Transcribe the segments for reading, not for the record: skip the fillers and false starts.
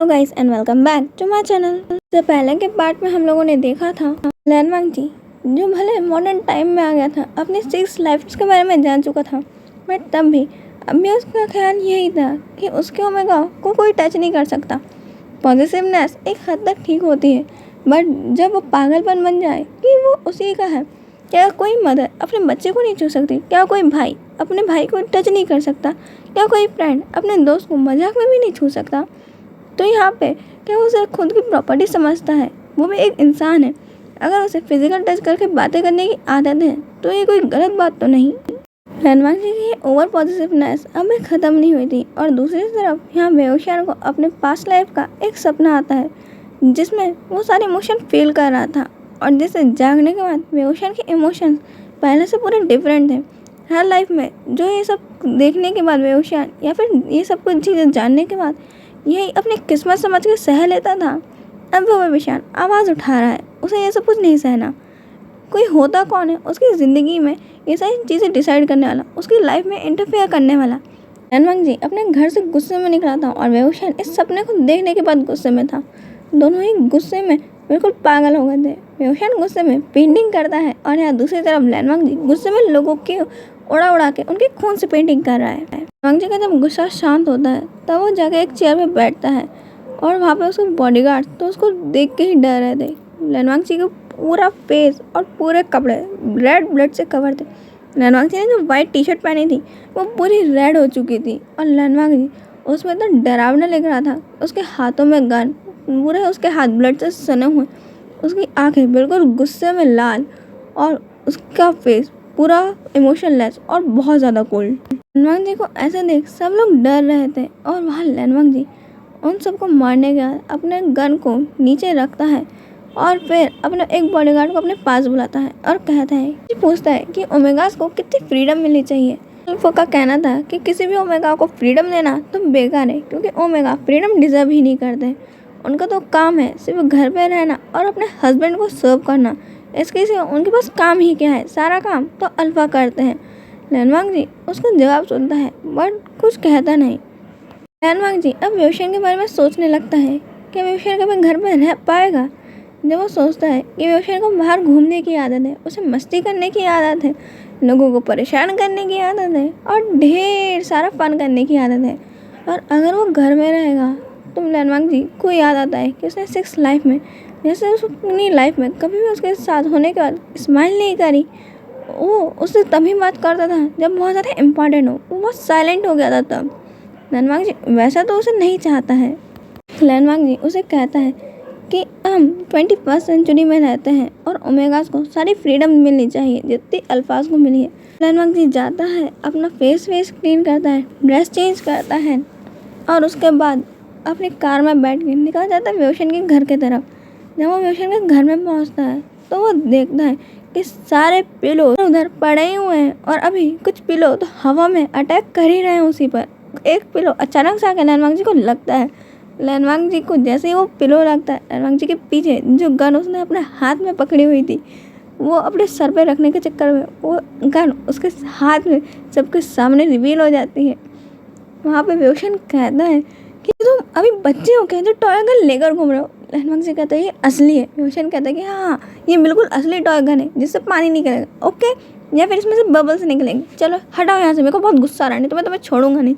Hello guys and welcome back to my channel. तो पहले के पार्ट में हम लोगों ने देखा था लैनवांग जी जो भले मॉडर्न टाइम में आ गया था, अपने 6 लाइफ्स के बारे में जान चुका था, बट तब भी अभी उसका ख्याल यही था कि उसके ओमेगा को कोई टच नहीं कर सकता। पॉजिटिवनेस एक हद तक ठीक होती है, बट जब वो पागलपन बन जाए कि वो उसी का है। क्या कोई मदर अपने बच्चे को नहीं छू सकती? क्या कोई भाई अपने भाई को टच नहीं कर सकता? क्या कोई फ्रेंड अपने दोस्त को मजाक में भी नहीं छू सकता? तो यहाँ पे क्या वो उसे खुद की प्रॉपर्टी समझता है? वो भी एक इंसान है। अगर उसे फिजिकल टच करके बातें करने की आदत है तो ये कोई गलत बात तो नहीं। लैनवांग जी की ओवर पॉजिटिवनेस अभी ख़त्म नहीं हुई थी, और दूसरी तरफ यहाँ बेओशियान को अपने पास्ट लाइफ का एक सपना आता है जिसमें वो सारे इमोशन फील कर रहा था, और जिसे जागने के बाद बेओशियान के इमोशंस पहले से पूरे डिफरेंट थे। हर लाइफ में जो ये सब देखने के बाद बेओशियान, या फिर ये सब कुछ चीज़ें जानने के बाद यही अपनी किस्मत समझ के सह लेता था, अब वो बेओशियान आवाज़ उठा रहा है। उसे ये सब कुछ नहीं सहना। कोई होता कौन है उसकी ज़िंदगी में ये सारी चीज़ें डिसाइड करने वाला, उसकी लाइफ में इंटरफेयर करने वाला? लैनवांग जी अपने घर से गुस्से में निकला था, और बेओशियान इस सपने को देखने के बाद गुस्से में था। दोनों ही गुस्से में बिल्कुल पागल हो गए थे। बेओशियान गुस्से में पेंटिंग करता है, और यहाँ दूसरी तरफ लैनवांग जी गुस्से में लोगों के उड़ा उड़ा के उनके खून से पेंटिंग कर रहा है। लैनवांग जी का जब गुस्सा शांत होता है तब वो जाके एक चेयर पे बैठता है, और वहाँ पे उसके बॉडीगार्ड तो उसको देख के ही डर रहे थे। लैनवांग जी का पूरा फेस और पूरे कपड़े रेड ब्लड से कवर थे। लैनवांग जी ने जो वाइट टी शर्ट पहनी थी वो पूरी रेड हो चुकी थी, और लैनवांग जी उसमें तो डरावना लग रहा था। उसके हाथों में गन, पूरे उसके हाथ ब्लड से सने हुए, उसकी आंखें बिल्कुल गुस्से में लाल, और उसका फेस पूरा इमोशनलेस और बहुत ज़्यादा कोल्ड। लैनवांग जी को ऐसे देख सब लोग डर रहे थे, और वहाँ लैनवांग जी उन सबको मारने के बाद अपने गन को नीचे रखता है, और फिर अपने एक बॉडीगार्ड को अपने पास बुलाता है और कहता है, पूछता है कि ओमेगास को कितनी फ्रीडम मिलनी चाहिए। अल्फा का कहना था कि किसी भी ओमेगा को फ्रीडम देना तो बेकार है, क्योंकि ओमेगा फ्रीडम डिजर्व ही नहीं करते। उनका तो काम है सिर्फ घर पे रहना और अपने हस्बैंड को सर्व करना। इसके सिवा उनके पास काम ही क्या है? सारा काम तो अल्फा करते हैं। लैनवांग जी उसका जवाब सुनता है, बट कुछ कहता नहीं। लैनवांग जी अब बेओशियान के बारे में सोचने लगता है कि बेओशियान कभी घर में रह पाएगा। जब वो सोचता है कि बेओशियान को बाहर घूमने की आदत है, उसे मस्ती करने की आदत है, लोगों को परेशान करने की आदत है, और ढेर सारा फन करने की आदत है, और अगर वो घर में रहेगा तो लैनवांग जी को याद आता है कि उसने 6 लाइफ में, जैसे उस अपनी लाइफ में कभी भी उसके साथ होने के बाद स्माइल नहीं करी। वो उससे तभी बात करता था जब बहुत ज़्यादा इम्पॉर्टेंट हो, वो बहुत साइलेंट हो गया था तब। लैनवांग जी वैसा तो उसे नहीं चाहता है। लैनवांग जी उसे कहता है कि हम 21st सेंचुरी में रहते हैं, और ओमेगास को सारी फ्रीडम मिलनी चाहिए जितनी अल्फाज को मिली है। लैनवांग जी जाता है, अपना फेस क्लीन करता है, ड्रेस चेंज करता है, और उसके बाद अपनी कार में बैठ के निकल जाता है बेओशियान के घर की तरफ। जब वो बेओशियान के घर में पहुंचता है तो वो देखता है कि सारे पिलो उधर पड़े ही हुए हैं, और अभी कुछ पिलो तो हवा में अटैक कर ही रहे हैं उसी पर। एक पिलो अचानक से आके लैनवांग जी को लगता है। लैनवांग जी को जैसे ही वो पिलो लगता है, लैनवांग जी के पीछे जो गन उसने अपने हाथ में पकड़ी हुई थी, वो अपने सर पे रखने के चक्कर में वो गन उसके हाथ में सबके सामने रिवील हो जाती है। वहाँ पे बेओशियान कहता है कि तुम अभी बच्चे हो क्या जो टॉय गन लेकर घूम रहे हो? लैनवांग जी कहता है ये असली है। बेओशियान कहता है कि हाँ ये बिल्कुल असली टॉय गन है जिससे पानी निकलेगा, ओके, या फिर इसमें से बबल्स निकलेंगे। चलो हटाओ यहाँ से, मेरे को बहुत गुस्सा आ रहा है, नहीं तो मैं तुम्हें छोड़ूंगा नहीं।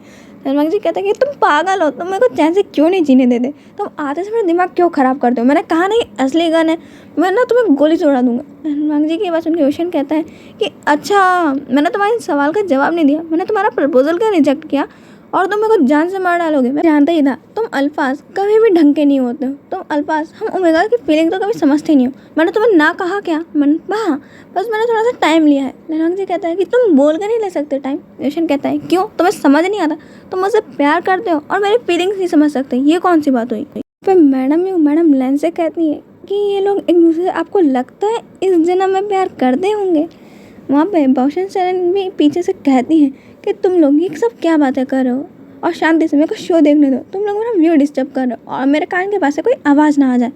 लैनवांग जी कहता है कि तुम पागल हो, तुम मेरे को चैन से क्यों नहीं जीने देते? तुम आते से मेरा दिमाग क्यों ख़राब करते हो? मैंने कहा नहीं असली गन है, मैं ना तुम्हें गोली से उड़ा दूंगा। लैनवांग जी की बात सुन के बेओशियान कहता है कि अच्छा मैंने तुम्हारे सवाल का जवाब नहीं दिया, मैंने तुम्हारा प्रपोजल क्या रिजेक्ट किया, और तुम मेरे को जान से मार डालोगे? मैं जानता ही था तुम अल्फाज कभी भी ढंग के नहीं होते हो। तुम अल्फाज हम ओमेगा की फीलिंग तो कभी समझते नहीं हो। मैंने तुम्हें ना कहा क्या? हाँ बस मैंने थोड़ा सा टाइम लिया है। लैनवांग जी कहता है कि तुम बोल कर नहीं ले सकते टाइम। बेओशियान कहता है क्यों? तुम्हें समझ नहीं आता? तुम मुझसे प्यार करते हो और मेरी फीलिंग्स नहीं समझ सकते, ये कौन सी बात हुई? फिर मैडम लैन से कहती है कि ये लोग एक दूसरे से, आपको लगता है इस जन्म में प्यार करते होंगे? वहाँ पे बेओशियान सैरन भी पीछे से कहती हैं कि तुम लोग ये सब क्या बातें कर रहे हो, और शांति से मेरे को शो देखने दो, तुम लोग मेरा व्यू डिस्टर्ब कर रहे हो, और मेरे कान के पास से कोई आवाज़ ना आ जाए।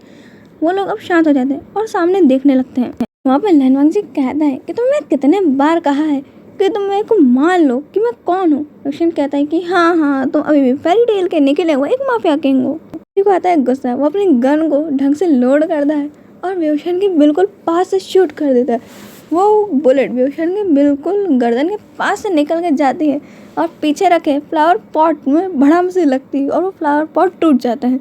वो लोग अब शांत हो जाते हैं और सामने देखने लगते हैं। वहाँ पे लैनवांग जी कहता है कि तुम्हें कितने बार कहा है कि तुम मेरे को मान लो कि मैं कौन हूँ। बेओशियान कहता है कि हाँ तुम अभी भी फेरी टेल के निकले हुए एक माफिया किंग हो। को आता है गुस्सा, वो अपनी गन को ढंग से लोड करता है और बेहुशन के बिल्कुल पास से शूट कर देता है। वो बुलेट बेहुशन के बिल्कुल गर्दन के पास से निकल के जाती है और पीछे रखे फ्लावर पॉट में भड़ाम से लगती है और वो फ्लावर पॉट टूट जाता है।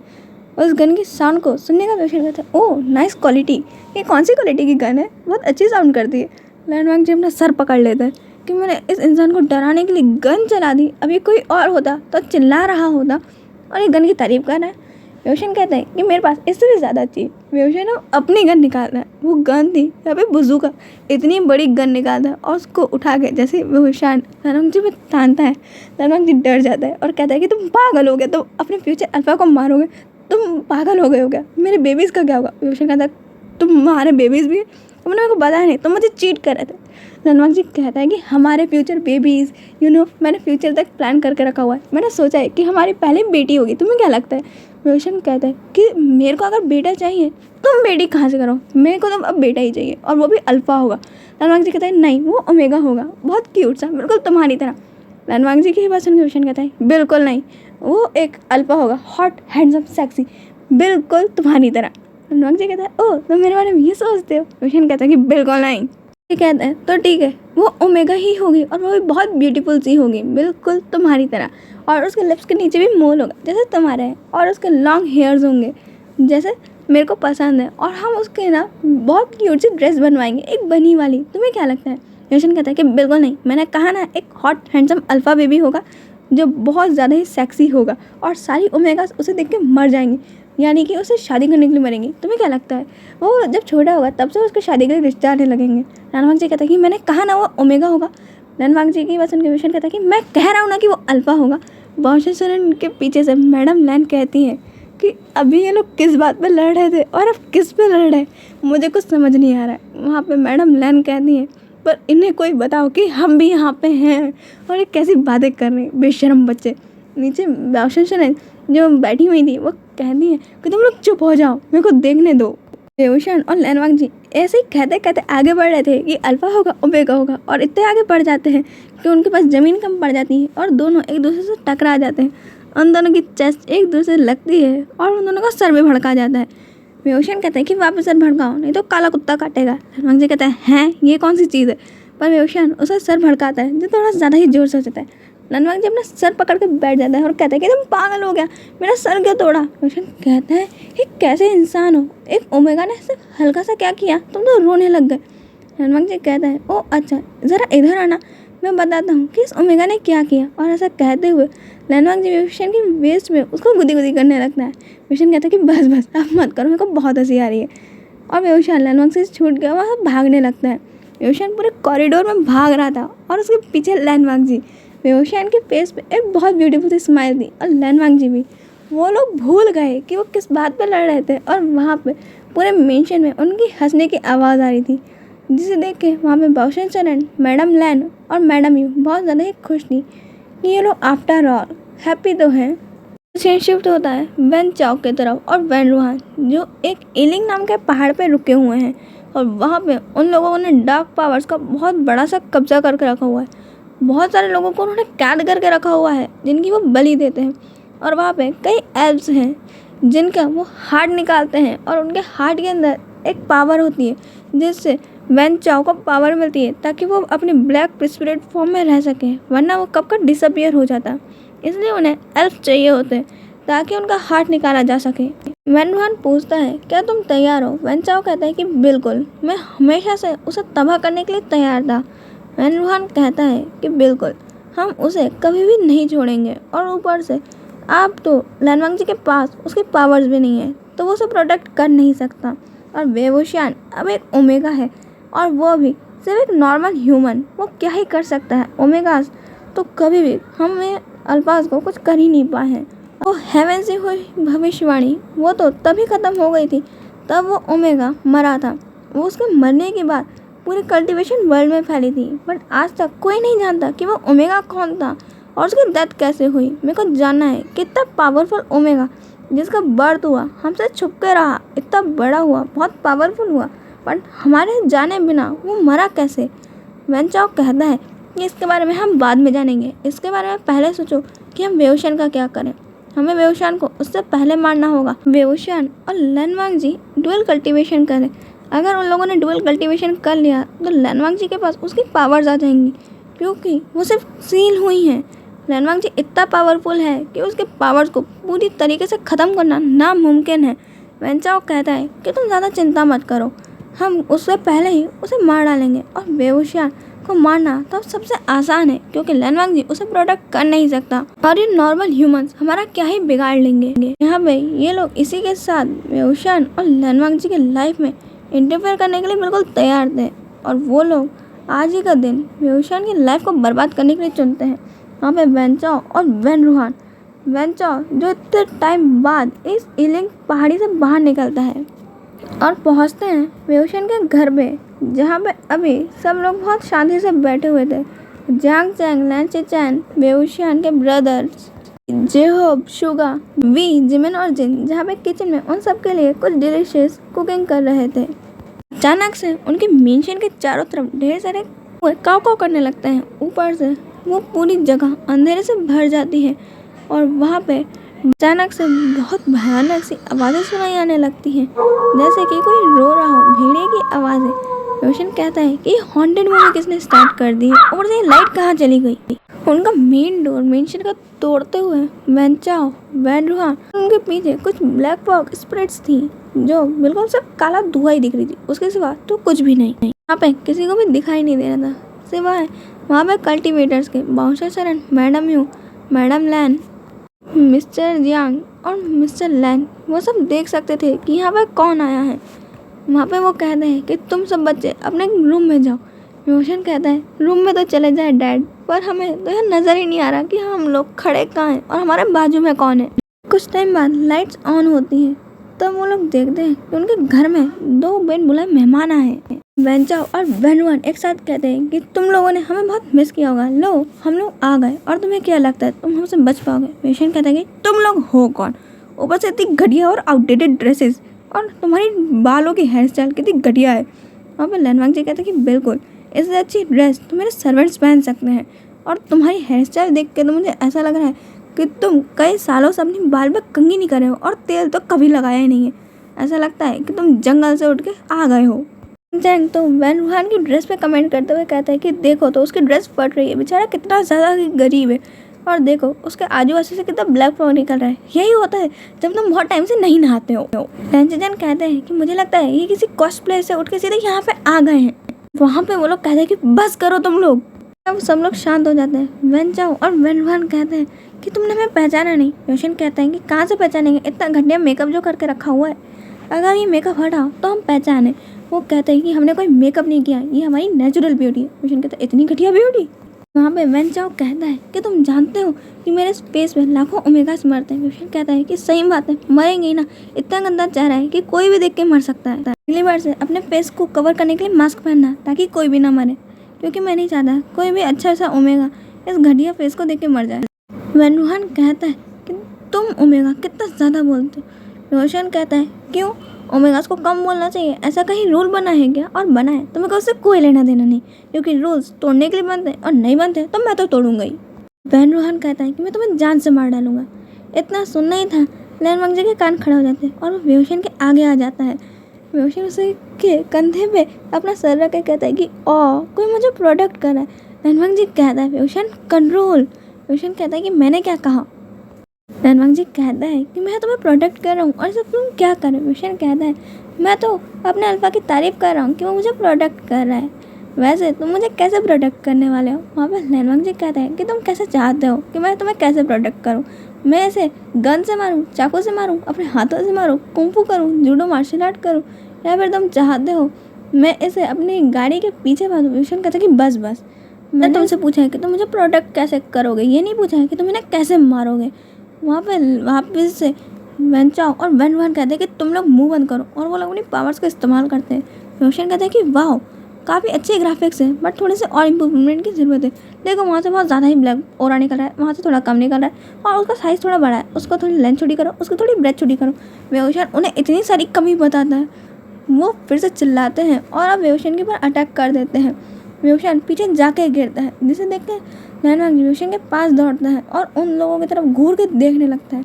उस गन की साउंड को सुनने का बेहुशन कहता है, ओह नाइस क्वालिटी, ये कौन सी क्वालिटी की गन है, बहुत अच्छी साउंड करती है। लैंड जी अपना सर पकड़ लेता है कि मैंने इस इंसान को डराने के लिए गन चला दी, अभी कोई और होता तो चिल्ला रहा होता और ये गन की तारीफ कर रहा है। बेहुशन कहता है कि मेरे पास इससे भी ज़्यादा चाहिए। बेहुशन अपनी गन निकालता है, वो गन थी यहाँ पे बुजुका, इतनी बड़ी गन निकालता है और उसको उठा के जैसे बेहुशान लैंड जी में तानता है, लैंड जी डर जाता है और कहता है कि तुम पागल हो गए, तुम अपने फ्यूचर अल्फा को मारोगे, तुम पागल हो गए हो क्या, मेरे बेबीज़ का क्या होगा। बेहुशन कहता है तुम्हारे बेबीज़ भी, तुमने मेरे को बताया नहीं, तुम मुझे चीट कर रहे थे। धनवाग जी कहता है कि हमारे फ्यूचर बेबीज़, मैंने फ्यूचर तक प्लान करके रखा हुआ है, मैंने सोचा है कि हमारी पहले बेटी होगी, तुम्हें क्या लगता है। बेहुशन कहता है कि मेरे को अगर बेटा चाहिए तुम बेटी कहाँ से करो, मेरे को तो अब बेटा ही चाहिए और वो भी अल्फा होगा। धनवाग जी कहता है नहीं, वो ओमेगा होगा, बहुत क्यूट सा, बिल्कुल तुम्हारी तरह। धनवाग जी की बात सुन के बेहुशन कहता है बिल्कुल नहीं, वो एक अल्फा होगा, हॉट हैंडसम सेक्सी, बिल्कुल तुम्हारी तरह। धनवाग जी कहता है ओह तुम मेरे बारे में ये सोचते हो। बेहुशन कहता है कि बिल्कुल नहीं। ये कहता है तो ठीक है, वो ओमेगा ही होगी और वो भी बहुत ब्यूटीफुल सी होगी, बिल्कुल तुम्हारी तरह, और उसके लिप्स के नीचे भी मोल होगा जैसे तुम्हारे हैं और उसके लॉन्ग हेयर्स होंगे जैसे मेरे को पसंद है, और हम उसके ना बहुत क्यूट सी ड्रेस बनवाएंगे, एक बनी वाली, तुम्हें क्या लगता है। बेहुशन कहता है कि बिल्कुल नहीं, मैंने कहा ना एक हॉट हैंडसम अल्फा बेबी होगा जो बहुत ज़्यादा ही सेक्सी होगा और सारी ओमेगास उसे देख के मर जाएंगी, यानी कि उसे शादी करने के लिए मरेंगी। तुम्हें क्या लगता है वो जब छोटा होगा तब से उसको शादी के लिए रिश्ते आने लगेंगे। लैंडमार्क जी कहता है कि मैंने कहा ना वो ओमेगा होगा। लैंडमार्क जी की बात सुनकर बेहुशन कहता है कि मैं कह रहा हूँ ना कि वो अल्फा होगा। बेहुशन के पीछे से मैडम लैंड कहती हैं कि अभी ये लोग किस बात पे लड़ रहे थे और अब किस पे लड़ रहे हैं, मुझे कुछ समझ नहीं आ रहा है। वहाँ पे मैडम लैंड कहती हैं पर इन्हें कोई बताओ कि हम भी यहाँ पे हैं, और ये कैसी बातें कर रहे हैं बेशरम बच्चे। नीचे बेहुशन जो बैठी हुई थी वो कहती है कि तुम लोग चुप हो जाओ, मेरे को देखने दो। बेहुशन और लैंडमार्क जी ऐसे ही कहते कहते आगे बढ़ रहे थे कि अल्फा होगा ओमेगा होगा, और इतने आगे बढ़ जाते हैं कि उनके पास ज़मीन कम पड़ जाती है और दोनों एक दूसरे से टकरा जाते हैं। उन दोनों की चेस्ट एक दूसरे से लगती है और उन दोनों का सर भी भड़का जाता है। बेहुशन कहते हैं कि वापस सर भड़काओ नहीं तो काला कुत्ता काटेगा। लैंडमार्क जी कहता है हैं ये कौन सी चीज़ है, पर बेहुशन उसका सर भड़काता है जो थोड़ा ज़्यादा ही जोर से होता है। लैंडमार्क जी अपना सर पकड़ के बैठ जाता है और कहता है कि तुम पागल हो गया, मेरा सर क्यों तोड़ा। बेहुशन कहता है कि कैसे इंसान हो, एक ओमेगा ने सिर्फ हल्का सा क्या किया तुम तो रोने लग गए। लैंडमार्क जी कहता है ओ अच्छा ज़रा इधर आना, मैं बताता हूँ कि इस ओमेगा ने क्या किया। और ऐसा कहते हुए लैंडमार्क जी बेहुशन की वेस्ट में उसको गुदी गुदी करने लगता है। बेहुशन कहता है कि बस बस अब मत करो, मेरे को बहुत हंसी आ रही है। और बेहुशन लैंडमार्क से छूट गया, वहाँ भागने लगता है। बेहुशन पूरे कॉरिडोर में भाग रहा था और उसके पीछे लैंडमार्क जी। बेहुशन के फेस पे एक बहुत ब्यूटीफुल सी स्माइल थी और लैंडमार्क जी भी। वो लोग भूल गए कि वो किस बात पे लड़ रहे थे और वहाँ पे पूरे मेंशन में उनकी हंसने की आवाज़ आ रही थी, जिसे देख के वहाँ पे बेहुशन चरण, मैडम लैन और मैडम यू बहुत ज़्यादा ही खुश थी कि ये लोग आफ्टर ऑल हैप्पी तो हैं। सीन शिफ्ट होता है वैन चाओ की तरफ और वैन रूहान जो एक इलिंग नाम के पहाड़ पे रुके हुए हैं, और वहाँ पे उन लोगों ने डार्क पावर्स का बहुत बड़ा सा कब्जा करके रखा हुआ है। बहुत सारे लोगों को उन्होंने कैद करके रखा हुआ है जिनकी वो बलि देते हैं, और वहाँ पे कई एल्व्स हैं जिनका वो हार्ट निकालते हैं, और उनके हार्ट के अंदर एक पावर होती है जिससे वैन चाओ को पावर मिलती है ताकि वो अपने ब्लैक स्पिरिट फॉर्म में रह सकें, वरना वो कब का डिसअपियर हो जाता। इसलिए उन्हें एल्फ चाहिए होते हैं ताकि उनका हार्ट निकाला जा सके। वैन रूहान पूछता है क्या तुम तैयार हो। वैन चाओ कहता है कि बिल्कुल, मैं हमेशा से उसे तबाह करने के लिए तैयार था। वैन रूहान कहता है कि बिल्कुल, हम उसे कभी भी नहीं छोड़ेंगे, और ऊपर से आप तो लैंडमार्क जी के पास उसकी पावर्स भी नहीं है तो वो उसे प्रोटेक्ट कर नहीं सकता, और बेहुशान अब एक ओमेगा है और वो भी सिर्फ एक नॉर्मल ह्यूमन, वो क्या ही कर सकता है। ओमेगास तो कभी भी हमें अल्फाज को कुछ कर ही नहीं पाए हैं। वो हेवन से हुई भविष्यवाणी वो तो तभी ख़त्म हो गई थी तब वो ओमेगा मरा था। वो उसके मरने के बाद पूरी कल्टीवेशन वर्ल्ड में फैली थी, बट आज तक कोई नहीं जानता कि वो ओमेगा कौन था और उसकी डेथ कैसे हुई। मेरे को जानना है कितना पावरफुल ओमेगा जिसका बर्थ हुआ हमसे छुप के रहा, इतना बड़ा हुआ, बहुत पावरफुल हुआ, बट हमारे जाने बिना वो मरा कैसे। वैन चाओ कहता है कि इसके बारे में हम बाद में जानेंगे, इसके बारे में पहले सोचो कि हम बेहुशन का क्या करें। हमें वेवशान को उससे पहले मारना होगा। वेवशान और लैनवांग जी डुअल कल्टीवेशन करें। अगर उन लोगों ने डुअल कल्टीवेशन कर लिया तो लैनवांग जी के पास उसकी पावर्स आ जाएंगी, क्योंकि वो सिर्फ सील हुई हैं। लैनवांग जी इतना पावरफुल है कि उसके पावर्स को पूरी तरीके से ख़त्म करना नामुमकिन है। वेंचाओ कहता है कि तुम ज़्यादा चिंता मत करो, हम उससे पहले ही उसे मार डालेंगे। और वेवशान को मारना तो सबसे आसान है, क्योंकि लैनवांग जी उसे प्रोटेक्ट कर नहीं सकता और ये नॉर्मल ह्यूमंस हमारा क्या ही बिगाड़ लेंगे। यहाँ पे ये लोग इसी के साथ वेवशान और लैनवांग जी के लाइफ में इंटरफेयर करने के लिए बिल्कुल तैयार थे, और वो लोग आज ही का दिन वेवशान की लाइफ को बर्बाद करने के लिए चुनते हैं। वहाँ पे वेंचाओ और वेनरूहान, वेंचाओ जो इतने टाइम बाद इस इलिंग पहाड़ी से बाहर निकलता है और पहुँचते हैं वेवशान के घर पे, जहाँ पे अभी सब लोग बहुत शांति से बैठे हुए थे। जांग चैंग, लैन चिचैन, वेवशान के ब्रदर्स जेहोब, शुगा, वी, जिमिन और जिन जहाँ पे किचन में उन सब के लिए कुछ डिलीशियस कुकिंग कर रहे थे। अचानक से उनके मेंशन के चारों तरफ ढेर सारे काव काव करने लगते हैं। ऊपर से वो पूरी जगह अंधेरे से भर जाती है और वहाँ पे अचानक से बहुत भयानक सी आवाज़ें सुनाई आने लगती हैं, जैसे कि कोई रो रहा हो, भेड़िए की आवाज़ें। रोशन कहता है कि हॉन्टेड मूवी किसने स्टार्ट कर दी है और ये लाइट कहाँ चली गई। उनका मेन डोर मेंशन का तोड़ते हुए वेंचाओ, वेनरूहान, उनके पीछे कुछ ब्लैक फॉग स्पिरिट्स थी जो बिल्कुल सिर्फ काला धुआं ही दिख रही थी, उसके सिवा तो कुछ भी नहीं। वहाँ पे किसी को भी दिखाई नहीं दे रहा था सिवाय वहाँ पे कल्टीवेटर्स के बाउंसर सरन, madam Yu, madam Lan, mister Jiang और मिस्टर लैन। वो सब देख सकते थे कि यहाँ पे कौन आया है। वहाँ पे वो कहते हैं कि तुम सब बच्चे अपने रूम में जाओ। रोशन कहता है रूम में तो चले जाए डैड, पर हमें तो यह नज़र ही नहीं आ रहा कि हम लोग खड़े कहाँ हैं और हमारे बाजू में कौन है। कुछ टाइम बाद लाइट्स ऑन होती हैं, तब वो लोग देखते हैं कि उनके घर में दो बिन बुलाए मेहमान आए हैं। वेंचाओ और वेनरूहान एक साथ कहते हैं कि तुम लोगों ने हमें बहुत मिस किया होगा, लो हम लोग आ गए और तुम्हें क्या लगता है तुम हमसे बच पाओगे। वेशन कहता है कि तुम लोग हो कौन, ऊपर से इतनी घटिया और आउटडेटेड ड्रेसेस, और तुम्हारी बालों की हेयर स्टाइल कितनी घटिया है। वहाँ पर लैनवांग जी कहते हैं कि बिल्कुल इससे अच्छी ड्रेस तो मेरे सर्वेंट्स पहन सकते हैं, और तुम्हारी हेयर स्टाइल देख के तो मुझे ऐसा लग रहा है कि तुम कई सालों से अपनी बाल पे कंघी नहीं करे हो और तेल तो कभी लगाया ही नहीं है। ऐसा लगता है कि तुम जंगल से उठ के आ गए हो। जैंग तो वेनरूहान की ड्रेस पे कमेंट करते हुए कहता है कि देखो तो उसकी ड्रेस फट रही है, बेचारा कितना ज़्यादा गरीब है, और देखो उसके आजू बाजू से कितना ब्लैक फॉग निकल रहा है। यही होता है जब तुम बहुत टाइम से नहीं नहाते हो। लैंचजन कहते हैं कि मुझे लगता है ये किसी कॉस्प्ले से उठ के सीधे यहाँ पे आ गए हैं। वहाँ पे वो लोग कहते हैं कि बस करो तुम लोग। अब सब लोग शांत हो जाते हैं। वेंचाओ और वेनरूहान कहते हैं कि तुमने हमें पहचाना नहीं। रोशन कहते हैं कि कहाँ से पहचानेंगे, इतना घटिया मेकअप जो करके रखा हुआ है, अगर ये मेकअप हटाओ तो हम पहचाने। वो कहते हैं कि हमने कोई मेकअप नहीं किया, ये हमारी नेचुरल ब्यूटी है। रोशन कहता है इतनी घटिया ब्यूटी। वहाँ पे वेंचाओ कहता है कि तुम जानते हो कि मेरे स्पेस में लाखों ओमेगास मरते हैं। रोशन कहता है कि सही बात है, मरेंगे ही ना, इतना गंदा चेहरा है कि कोई भी देख के मर सकता है। अगली बार से अपने फेस को कवर करने के लिए मास्क पहनना, ताकि कोई भी ना मरे, क्योंकि मैं नहीं चाहता कोई भी अच्छा सा ओमेगा इस घटिया फेस को देख के मर जाए। वेनरूहान कहता है कि तुम ओमेगा कितना ज़्यादा बोलते हो। रोशन कहता है क्यों, ओमेगास को कम बोलना चाहिए, ऐसा कहीं रूल बना है क्या? और बना है तो मेरे को उससे कोई लेना देना नहीं, क्योंकि रूल्स तोड़ने के लिए बनते हैं और नहीं बनते तो मैं तो तोड़ूंगा ही। वेनरूहान कहता है कि मैं तुम्हें जान से मार डालूंगा। इतना सुनना ही था, लैनवांग जी के कान खड़े हो जाते हैं और वो वेवशन के आगे आ जाता है। वेवशन उसे के कंधे पे अपना सर रख के कहता है कि कोई मुझे प्रोटेक्ट कर रहा है। लैनवांग जी कहता है वेवशन कंट्रोल। वेवशन कहता है कि मैंने क्या कहा। लैनवांग जी कहता है कि मैं तुम्हें प्रोटेक्ट कर रहा हूँ और सब तुम क्या कर रहे हो। वेवशन कहता है मैं तो अपने अल्फा की तारीफ कर रहा हूँ कि वो मुझे प्रोटेक्ट कर रहा है, वैसे तुम मुझे कैसे प्रोटेक्ट करने वाले हो। वहाँ पर लैनवांग जी कहता है कि तुम कैसे चाहते हो कि मैं तुम्हें कैसे प्रोटेक्ट करूँ। मैं ऐसे गन से मारूँ, चाकू से मारूँ, अपने हाथों से मारूँ, कुंफू करूँ, जूडो मार्शल आर्ट करूँ, या फिर तुम चाहते हो मैं इसे अपनी गाड़ी के पीछे बांधूँ। वेवशन कहता है कि बस बस, मैं तुमसे पूछा है कि तुम मुझे प्रोटेक्ट कैसे करोगे, ये नहीं पूछा है कि तुम इन्हें कैसे मारोगे। वहाँ पे वापस से वेंचाओ और वेनरूहान कहते हैं कि तुम लोग मुंह बंद करो, और वो लोग अपनी पावर्स का इस्तेमाल करते हैं। रोशन कहता है कि वाह काफ़ी अच्छे ग्राफिक्स हैं, बट थोड़े से और इम्प्रूवमेंट की ज़रूरत है। देखो वहाँ से बहुत ज़्यादा ही ब्लैक ओरा निकल रहा है, वहाँ से थोड़ा कम निकल रहा है, और उसका साइज़ थोड़ा बड़ा है, उसको थोड़ी लेंथ छोटी करो, उसको थोड़ी ब्रेथ छोटी करो। वेवशन उन्हें इतनी सारी कमी बताता है, वो फिर से चिल्लाते हैं और अब वेवशन के ऊपर अटैक कर देते हैं। वेवशन पीछे जाके गिरता है, जिसे देख के लैनवांग वेवशन के पास दौड़ता है और उन लोगों की तरफ घूर के देखने लगता है।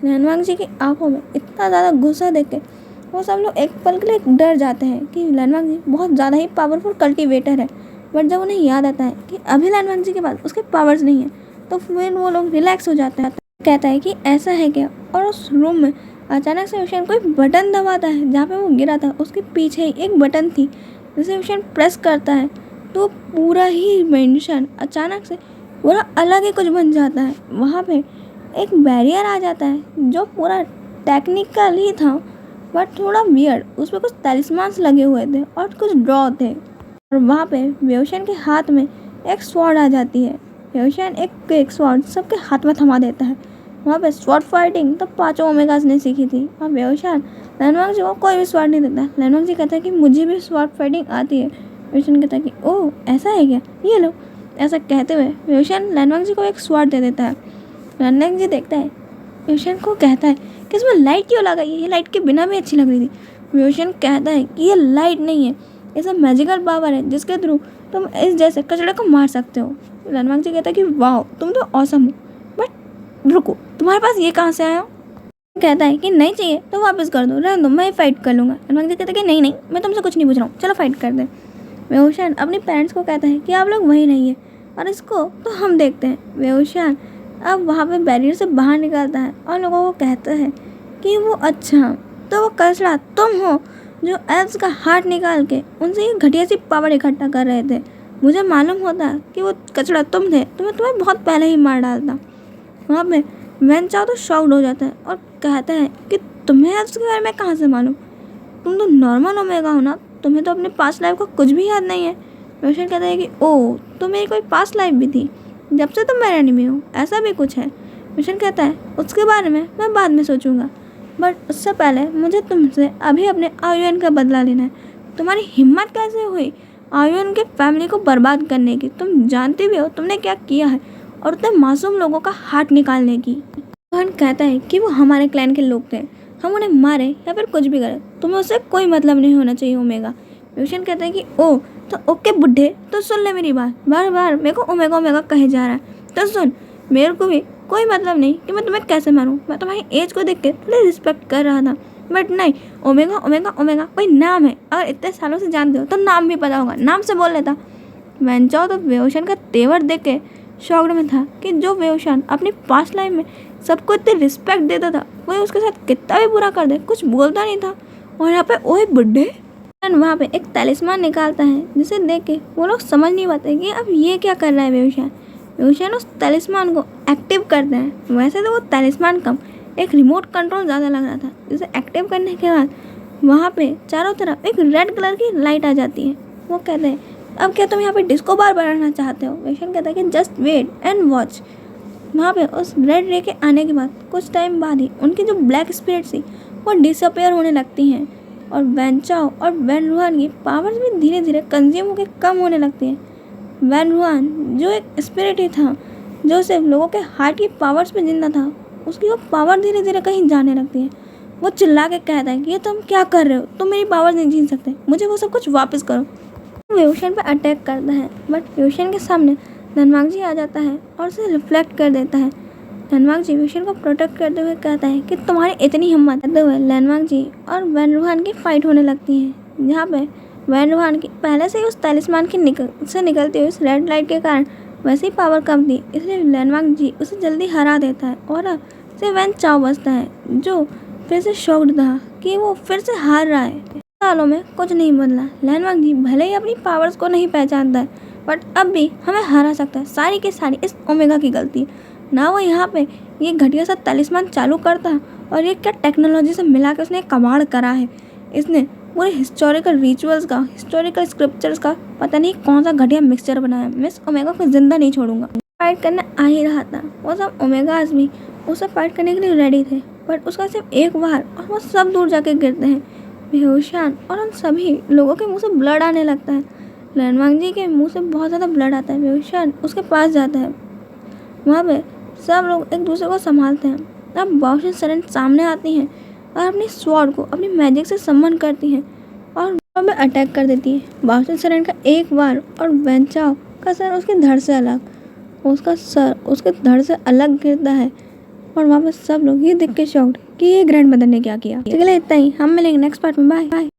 लैनवांग जी की आंखों में इतना ज़्यादा गुस्सा देख के वो सब लोग एक पल के लिए डर जाते हैं कि लैनवांग जी बहुत ज़्यादा ही पावरफुल कल्टीवेटर है। बट जब उन्हें याद आता है कि अभी लैनवांग जी के पास उसके पावर्स नहीं है तो फिर वो लोग रिलैक्स हो जाते हैं। कहता है कि ऐसा है क्या, और उस रूम में अचानक से विशन कोई बटन दबाता है। जहाँ पे वो गिरा था उसके पीछे ही एक बटन थी जिसे विशन प्रेस करता है तो पूरा ही मेंशन अचानक से पूरा अलग ही कुछ बन जाता है। वहाँ पे एक बैरियर आ जाता है जो पूरा टेक्निकल ही था बट थोड़ा वियर्ड। उस पर कुछ तलिस्मान्स लगे हुए थे और कुछ ड्रॉ थे। और वहाँ पे वेओशन के हाथ में एक स्वॉर्ड आ जाती है। वेओशन एक स्वॉर्ड सबके हाथ में थमा देता है। वहाँ पे स्वॉर्ड फाइटिंग तो 5 ओमेगास ने सीखी थी और वेओशन लैनवांग जी को कोई भी स्वॉर्ड नहीं देता। लैनवांग जी कहता है कि मुझे भी स्वॉर्ड फाइटिंग आती है। वेओशन कहता है कि ओह ऐसा है क्या, ये लो। ऐसा कहते हुए वेओशन लैनवांग जी को एक स्वॉर्ड दे देता है। लैनवांग जी देखता है, वेओशन को कहता है कि इसमें लाइट क्यों लगाई है, ये लाइट के बिना भी अच्छी लग रही थी। वेओशन कहता है कि ये लाइट नहीं है, ये सब मैजिकल पावर है जिसके थ्रू तुम इस जैसे कचड़े को मार सकते हो। लैनवांग जी कहता है कि वाह तुम तो ऑसम हो, बट रुको तुम्हारे पास ये कहाँ से आया? कहता है कि नहीं चाहिए तो वापस कर दो, रहने दो, मैं फाइट कर लूँगा। लैनवांग जी कहता है कि नहीं नहीं, मैं तुमसे कुछ नहीं पूछ रहा हूँ, चलो फाइट कर दे। वेओशन अपने पेरेंट्स को कहता है कि आप लोग वहीं रहिए और इसको तो हम देखते हैं। वेओशन अब वहाँ पे बैरियर से बाहर निकलता है और लोगों को कहता है कि वो अच्छा तो वो कचरा तुम हो जो एल्व्स का हार्ट निकाल के उनसे ये घटिया सी पावर इकट्ठा कर रहे थे। मुझे मालूम होता कि वो कचरा तुम थे तो मैं तुम्हें बहुत पहले ही मार डालता। वहाँ पे वैन चाओ तो शॉक्ड हो जाता है और कहता है कि तुम्हें एल्व्स के बारे में कहाँ से मालूम, तुम तो नॉर्मल ओमेगा हो ना, तुम्हें तो अपने पास्ट लाइफ का कुछ भी याद नहीं है। रोशन कहता है कि ओह तो मेरी कोई पास्ट लाइफ भी थी जब से तुम मेरे एनिमी हो, ऐसा भी कुछ है। रोशन कहता है उसके बारे में मैं बाद में सोचूंगा, बट उससे पहले मुझे तुमसे अभी अपने आयुएन का बदला लेना है। तुम्हारी हिम्मत कैसे हुई आयुएन के फैमिली को बर्बाद करने की? तुम जानते भी हो तुमने क्या किया है और उतने मासूम लोगों का हार्ट निकालने की। रोहन कहता है कि वो हमारे क्लैन के लोग थे, हम उन्हें मारे या फिर कुछ भी करें तुम्हें उससे कोई मतलब नहीं होना चाहिए ओमेगा। रोशन कहता है कि ओ तो ओके बुढ़े, तो सुन ले मेरी बात, बार बार मेरे को ओमेगा ओमेगा कहे जा रहा है तो सुन, मेरे को भी कोई मतलब नहीं कि मैं तुम्हें कैसे मारूं। मैं तुम्हारी एज को देख के थोड़ी रिस्पेक्ट कर रहा था, बट नहीं, ओमेगा ओमेगा ओमेगा कोई नाम है, अगर इतने सालों से जानते हो तो नाम भी पता होगा, नाम से बोल लेता। वैनचाओ तो वेओशन का तेवर देख के शॉक्ड में था कि जो वेओशन अपनी पास्ट लाइफ में सबको इतनी रिस्पेक्ट देता था वही उसके साथ कितना भी बुरा कर दे कुछ बोलता नहीं था। और यहाँ पे ओए बुढ़े वहाँ पे एक तलिस्मान निकालता है जिसे देख के वो लोग समझ नहीं पाते कि अब ये क्या कर रहा है वेओशन। वेओशन उस तलिस्मान को एक्टिव करते हैं। वैसे तो वो तलिस्मान कम एक रिमोट कंट्रोल ज़्यादा लग रहा था, जिसे एक्टिव करने के बाद वहाँ पे चारों तरफ एक रेड कलर की लाइट आ जाती है। वो कहते हैं अब क्या तुम यहाँ पे डिस्को बार बनाना चाहते हो? वेओशन कहता है कि जस्ट वेट एंड वॉच। वहाँ पे उस रेड रे के आने के बाद कुछ टाइम बाद ही उनकी जो ब्लैक स्पिरिट थी वो डिसअपेयर होने लगती हैं और वैनचाओ और वैन रूहान की पावर्स भी धीरे धीरे कंज्यूम होकर कम होने लगती हैं। वैन रूहान जो एक स्पिरिट ही था जो सिर्फ लोगों के हार्ट की पावर्स पे जिंदा था, उसकी वो पावर धीरे धीरे कहीं जाने लगती है। वो चिल्ला के कहता है कि ये तुम क्या कर रहे हो, तुम मेरी पावर्स नहीं छीन सकते, मुझे वो सब कुछ वापस करो। वेओशन पे अटैक करता है बट वेओशन के सामने लैनवांग जी आ जाता है और उसे रिफ्लेक्ट कर देता है। लैनवांग जी वेओशन को प्रोटेक्ट करते हुए कहता है कि तुम्हारी इतनी हिम्मत। करते हुए लैनवांग जी और वैन रूहान की फाइट होने लगती है, जहाँ पे वैन रूहान की पहले से ही उस तलिस्मान की निकलती हुई उस रेड लाइट के कारण वैसे ही पावर कम थी, इसलिए लैनवांग जी उसे जल्दी हरा देता है और अब सिर्फ वैनचाओ बचता है जो फिर से शॉक्ड था कि वो फिर से हार रहा है। सालों में कुछ नहीं बदला। लैनवांग जी भले ही अपनी पावर्स को नहीं पहचानता है बट अब भी हमें हरा सकता है। सारी की सारी इस ओमेगा की गलती है ना, वो यहाँ पे ये घटिया सा तलिस्मान चालू करता है और ये क्या टेक्नोलॉजी से मिला के उसने कमाल करा है। इसने पूरे हिस्टोरिकल रिचुअल्स का, हिस्टोरिकल स्क्रिप्चर्स का पता नहीं कौन सा घटिया मिक्सचर बनाया। मैं इस ओमेगा को जिंदा नहीं छोड़ूंगा। फाइट करने आ ही रहा था, वो सब ओमेगास भी उससे फाइट करने के लिए रेडी थे बट उसका सिर्फ एक वार और वो सब दूर जाके गिरते हैं। वेओशन और उन सभी लोगों के मुंह से ब्लड आने लगता है। लैनवांग जी के मुंह से बहुत ज़्यादा ब्लड आता है। वेओशन उसके पास जाता है, वहाँ पे सब लोग एक दूसरे को संभालते हैं। अब बाओशन सरन सामने आती हैं और अपनी स्वॉर्ड को अपनी मैजिक से समन करती हैं और वहाँ पे अटैक कर देती है। बाओशन सरन का एक वार और वैनचाओ का सर उसके धड़ से अलग, उसका सर उसके धड़ से अलग गिरता है और वहाँ पर सब लोग ये देख के शॉक्ड कि ये ग्रैंड मदर ने क्या किया। चलिए इतना ही, हम मिलेंगे नेक्स्ट पार्ट में। Bye bye.